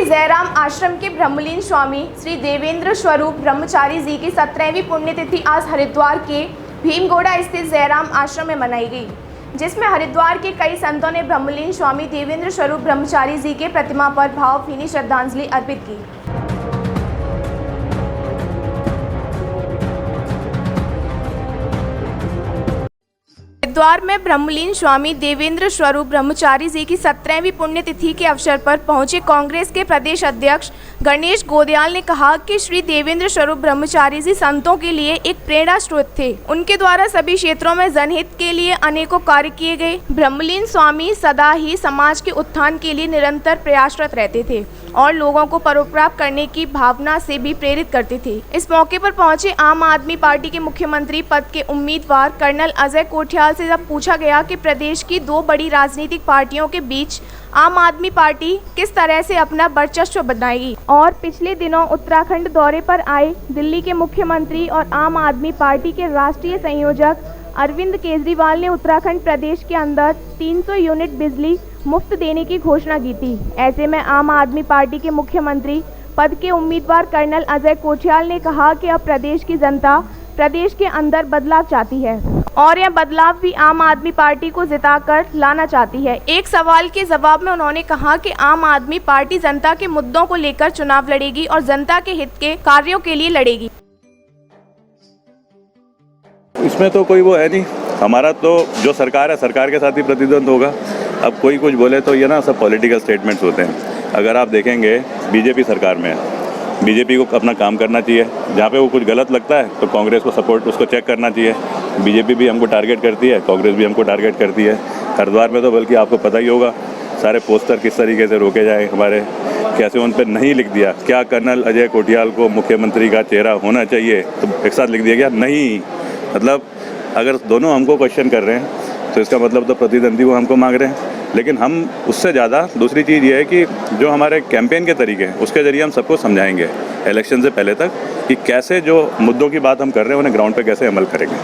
जयराम आश्रम के ब्रह्मलीन स्वामी श्री देवेंद्र स्वरूप ब्रह्मचारी जी की 17वीं पुण्यतिथि आज हरिद्वार के भीमगोड़ा स्थित जयराम आश्रम में मनाई गई, जिसमें हरिद्वार के कई संतों ने ब्रह्मलीन स्वामी देवेंद्र स्वरूप ब्रह्मचारी जी के प्रतिमा पर भावभीनी श्रद्धांजलि अर्पित की। हरिद्वार में ब्रह्मलीन स्वामी देवेंद्र स्वरूप ब्रह्मचारी जी की 17वीं पुण्यतिथि के अवसर पर पहुंचे कांग्रेस के प्रदेश अध्यक्ष गणेश गोदयाल ने कहा कि श्री देवेंद्र स्वरूप ब्रह्मचारी जी संतों के लिए एक प्रेरणा स्रोत थे। उनके द्वारा सभी क्षेत्रों में जनहित के लिए अनेकों कार्य किए गए। ब्रह्मलीन स्वामी सदा ही समाज के उत्थान के लिए निरंतर प्रयासरत रहते थे और लोगों को परोपकार करने की भावना से भी प्रेरित करते थे। इस मौके पर पहुंचे आम आदमी पार्टी के मुख्यमंत्री पद के उम्मीदवार कर्नल अजय कोठियाल से जब पूछा गया कि प्रदेश की दो बड़ी राजनीतिक पार्टियों के बीच आम आदमी पार्टी किस तरह से अपना वर्चस्व बनाएगी और पिछले दिनों उत्तराखंड दौरे पर आए दिल्ली के मुख्यमंत्री और आम आदमी पार्टी के राष्ट्रीय संयोजक अरविंद केजरीवाल ने उत्तराखंड प्रदेश के अंदर 300 यूनिट बिजली मुफ्त देने की घोषणा की थी। ऐसे में आम आदमी पार्टी के मुख्यमंत्री पद के उम्मीदवार कर्नल अजय कोठियाल ने कहा कि अब प्रदेश की जनता प्रदेश के अंदर बदलाव चाहती है और यह बदलाव भी आम आदमी पार्टी को जिताकर लाना चाहती है। एक सवाल के जवाब में उन्होंने कहा कि आम आदमी पार्टी जनता के मुद्दों को लेकर चुनाव लड़ेगी और जनता के हित के कार्यों के लिए लड़ेगी। इसमें तो कोई वो है नहीं, हमारा तो जो सरकार है सरकार के साथ ही प्रतिद्वंद होगा। अब कोई कुछ बोले तो ये ना सब पॉलिटिकल स्टेटमेंट्स होते हैं। अगर आप देखेंगे बीजेपी सरकार में है, बीजेपी को अपना काम करना चाहिए। जहाँ पे वो कुछ गलत लगता है तो कांग्रेस को सपोर्ट उसको चेक करना चाहिए। बीजेपी भी हमको टारगेट करती है, कांग्रेस भी हमको टारगेट करती है। हरिद्वार में तो बल्कि आपको पता ही होगा सारे पोस्टर किस तरीके से रोके जाए, हमारे कैसे उन पर नहीं लिख दिया क्या कर्नल अजय कोठियाल को मुख्यमंत्री का चेहरा होना चाहिए, तो एक साथ लिख दिया गया नहीं। मतलब अगर दोनों हमको क्वेश्चन कर रहे हैं तो इसका मतलब तो प्रतिद्वंदी वो हमको मांग रहे हैं। लेकिन हम उससे ज़्यादा दूसरी चीज़ ये है कि जो हमारे कैंपेन के तरीके हैं उसके ज़रिए हम सबको समझाएंगे इलेक्शन से पहले तक कि कैसे जो मुद्दों की बात हम कर रहे हैं उन्हें ग्राउंड पे कैसे अमल करेंगे।